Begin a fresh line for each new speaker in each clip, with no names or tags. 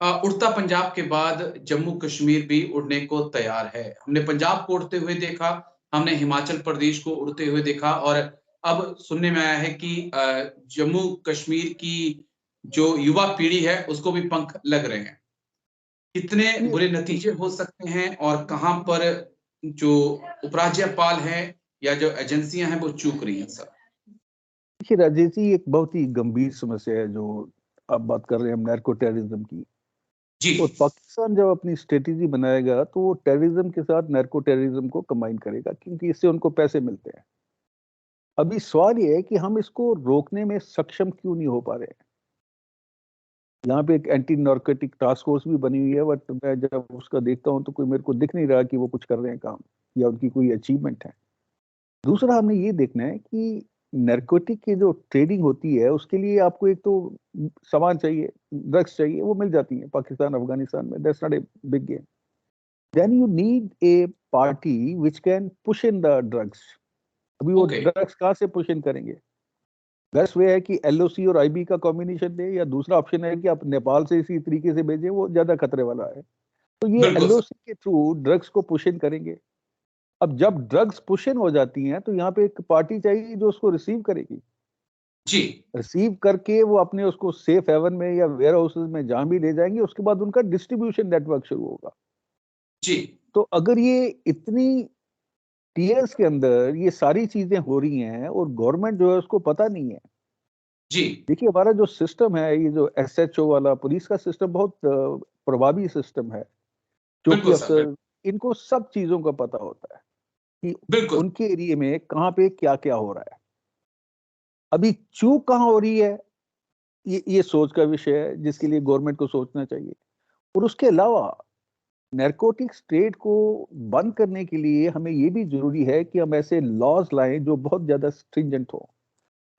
उड़ता पंजाब के बाद जम्मू कश्मीर भी उड़ने को तैयार है। हमने पंजाब को उड़ते हुए देखा, हमने हिमाचल प्रदेश को उड़ते हुए देखा और अब सुनने में आया है कि जम्मू कश्मीर की जो युवा पीढ़ी है उसको भी पंख लग रहे हैं। कितने
ये
बुरे नतीजे हो सकते हैं और कहाँ पर जो उपराज्यपाल हैं या जो एजेंसियां हैं वो चूक रही हैं सर?
देखिए राजेश जी, एक बहुत ही गंभीर समस्या है जो आप बात कर रहे हैं, नैर्को टेररिज्म की।
जी,
और पाकिस्तान जब अपनी स्ट्रेटेजी बनाएगा तो वो टेररिज्म के साथ नैर्को टेररिज्म को कंबाइन करेगा, क्योंकि इससे उनको पैसे मिलते हैं। अभी सवाल ये है कि हम इसको रोकने में सक्षम क्यों नहीं हो पा रहे हैं। यहाँ पे एक एंटी नार्कोटिक टास्क फोर्स भी बनी हुई है, बट मैं जब उसका देखता हूँ तो कोई मेरे को दिख नहीं रहा कि वो कुछ कर रहे हैं काम, या उनकी कोई अचीवमेंट है। दूसरा, हमने ये देखना है कि नैर्कोटिक की जो ट्रेडिंग होती है उसके लिए आपको एक तो सामान चाहिए, ड्रग्स चाहिए, वो मिल जाती है पाकिस्तान अफगानिस्तान में, that's not a big game. Then you need a party which can push in the drugs. अभी वो
ओके,
ड्रग्स कहाँ से पुश इन करेंगे? बेस्ट वे है कि एलओसी और आईबी का कॉम्बिनेशन दे, या दूसरा ऑप्शन है कि आप नेपाल से इसी तरीके से भेजें, वो ज्यादा खतरे वाला है। तो ये
बिल्कुल सर।
एलओसी के थ्रू ड्रग्स को पुश इन करेंगे। अब जब ड्रग्स पुश इन हो जाती हैं तो यहाँ पे एक पार्टी चाहिए जो उसको रिसीव करेगी।
जी,
रिसीव करके वो अपने उसको सेफ हेवन में या वेयर हाउसेज में जहां भी ले जाएंगे, उसके बाद उनका डिस्ट्रीब्यूशन नेटवर्क शुरू होगा।
जी,
तो अगर ये इतनी टीयर्स के अंदर ये सारी चीजें हो रही हैं और गवर्नमेंट जो है उसको पता नहीं है।
जी,
देखिए, हमारा जो सिस्टम है, ये जो एसएचओ वाला पुलिस का सिस्टम, बहुत प्रभावी सिस्टम है। चौकी
बिल्कुल सर,
अफसर, इनको सब चीजों का पता होता है कि
बिल्कुल,
उनके एरिया में कहाँ पे क्या क्या हो रहा है। अभी चूक कहाँ हो रही है, ये सोच का विषय है जिसके लिए गवर्नमेंट को सोचना चाहिए। और उसके अलावा नैर्कोटिक्स ट्रेड को बंद करने के लिए हमें ये भी जरूरी है कि हम ऐसे लॉज लाएं जो बहुत ज्यादा स्ट्रिंजेंट हो,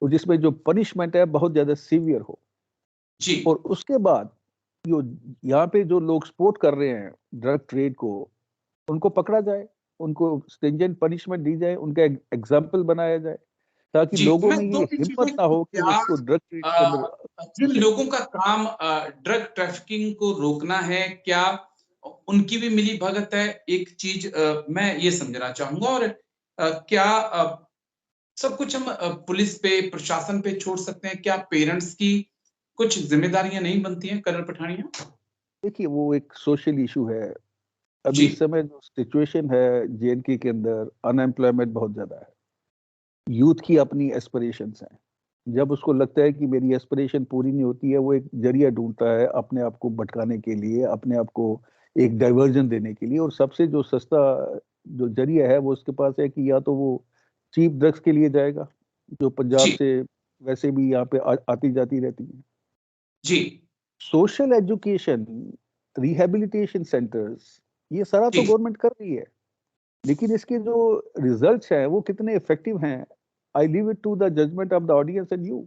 और जिसमें जो पनिशमेंट है बहुत ज्यादा सीवियर हो।
जी,
और उसके बाद जो यहाँ पे जो लोग सपोर्ट कर रहे हैं ड्रग ट्रेड को, उनको पकड़ा जाए, उनको स्ट्रिंजेंट पनिशमेंट दी जाए, उनका एग्जाम्पल बनाया जाए, ताकि
जी।
लोगों
मैं
में
2
ये
3
हिम्मत
चीज़ें
ना हो कि वो
क्या
उसको ड्रग ट्रेड के अंदर
जिन
घुसे।
लोगों का काम ड्रग ट्रैफिकिंग को रोकना है, क्या उनकी भी मिली-भगत है? एक चीज़ मैं ये समझना चाहूँगा और क्या सब कुछ हम पुलिस पे, प्रशासन पे छोड़ सकते हैं? क्या पेरेंट्स की कुछ ज़िम्मेदारियाँ नहीं बनती हैं, करण पठानिया?
देखिए, वो एक सोशल इशू है। अभी
जी,
इस समय जो सिचुएशन है जेएनके के अंदर, अनएम्प्लॉयमेंट बहुत ज्यादा है। यूथ की अपनी एस्पिरेशंस हैं। जब उसको लगता है कि मेरी एस्पिरेशन पूरी नहीं होती है, वो एक जरिया ढूंढता है अपने आप को भटकाने के लिए, अपने आप को एक डाइवर्जन देने के लिए। और सबसे जो सस्ता जो जरिया है वो उसके पास है कि या तो वो चीप ड्रग्स के लिए जाएगा, जो पंजाब
जी,
से वैसे भी यहाँ पे आती जाती रहती है।
जी,
सोशल एजुकेशन, रिहैबिलिटेशन सेंटर्स, ये सारा तो
जी।
गवर्नमेंट कर रही है, लेकिन इसके जो रिजल्ट्स हैं वो कितने इफेक्टिव हैं, I leave it to the judgment of the audience and you.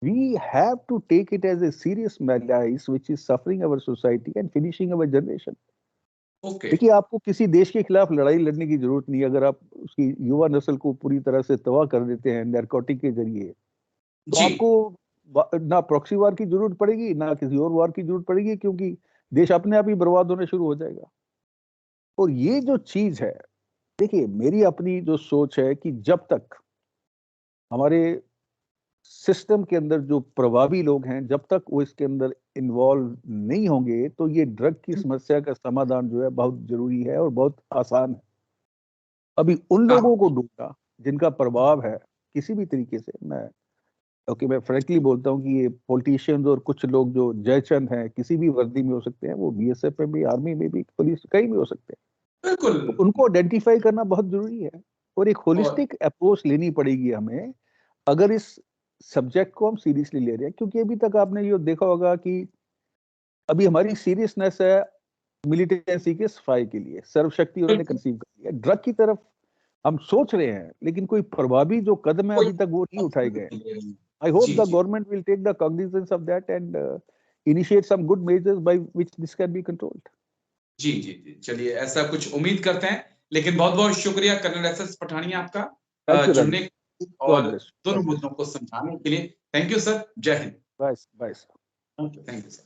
We have to take it as a serious maladies which is suffering our society and finishing our generation.
Okay,
देखिए, आपको किसी देश के खिलाफ लड़ाई लड़ने की जरूरत नहीं है। अगर आप उसकी युवा नस्ल को पूरी तरह से तबाह कर देते हैं नैर्कोटिक के जरिए, तो
जी,
आपको ना प्रॉक्सी वार की जरूरत पड़ेगी, ना किसी और वार की जरूरत पड़ेगी, क्योंकि देश अपने आप ही बर्बाद होना शुरू हो जाएगा। और ये जो चीज है, देखिए, मेरी अपनी जो सोच है कि जब तक हमारे सिस्टम के अंदर जो प्रभावी लोग हैं, जब तक वो इसके अंदर इन्वॉल्व नहीं होंगे, तो ये ड्रग की समस्या का समाधान जो है बहुत जरूरी है और बहुत आसान है। अभी उन
हाँ,
लोगों को ढूंढना जिनका प्रभाव है किसी भी तरीके से, मैं फ्रैंकली बोलता हूँ कि ये पॉलिटिशियंस और कुछ लोग जो जयचंद हैं, किसी भी वर्दी में हो सकते हैं, वो बीएसएफ में भी, आर्मी में भी, पुलिस कहीं भी हो सकते हैं।
बिल्कुल
तो उनको आइडेंटिफाई करना बहुत जरूरी है, और एक
और
होलिस्टिक अप्रोच लेनी पड़ेगी हमें, अगर इस सब्जेक्ट को हम सीरियसली ले रहे हैं। क्योंकि अभी तक आपने ये देखा होगा कि अभी हमारी सीरियसनेस है मिलिटेंसी के सफाई के लिए, सर्वशक्ति उन्होंने
बिल्कुल,
कंसीव कर लिया। ड्रग की तरफ हम सोच रहे हैं, लेकिन कोई प्रभावी जो कदम है
कोई
अभी तक वो नहीं उठाए गए।
नहीं ले रही।
आई होप
जी,
द
जी।
Government will take the cognizance of that and initiate some good measures by which this can be controlled.
जी, जी, जी। चलिए ऐसा कुछ उम्मीद करते हैं, लेकिन बहुत-बहुत शुक्रिया कर्नल एसएस पठानिया आपका
थैंक यू
जुड़ने
राजेश।
और
गॉड ब्लेस,
दोनों
गॉड ब्लेस।
मुद्दों को समझाने के लिए। Thank you sir, Jai Hind.
Bye bye.
Thank you sir.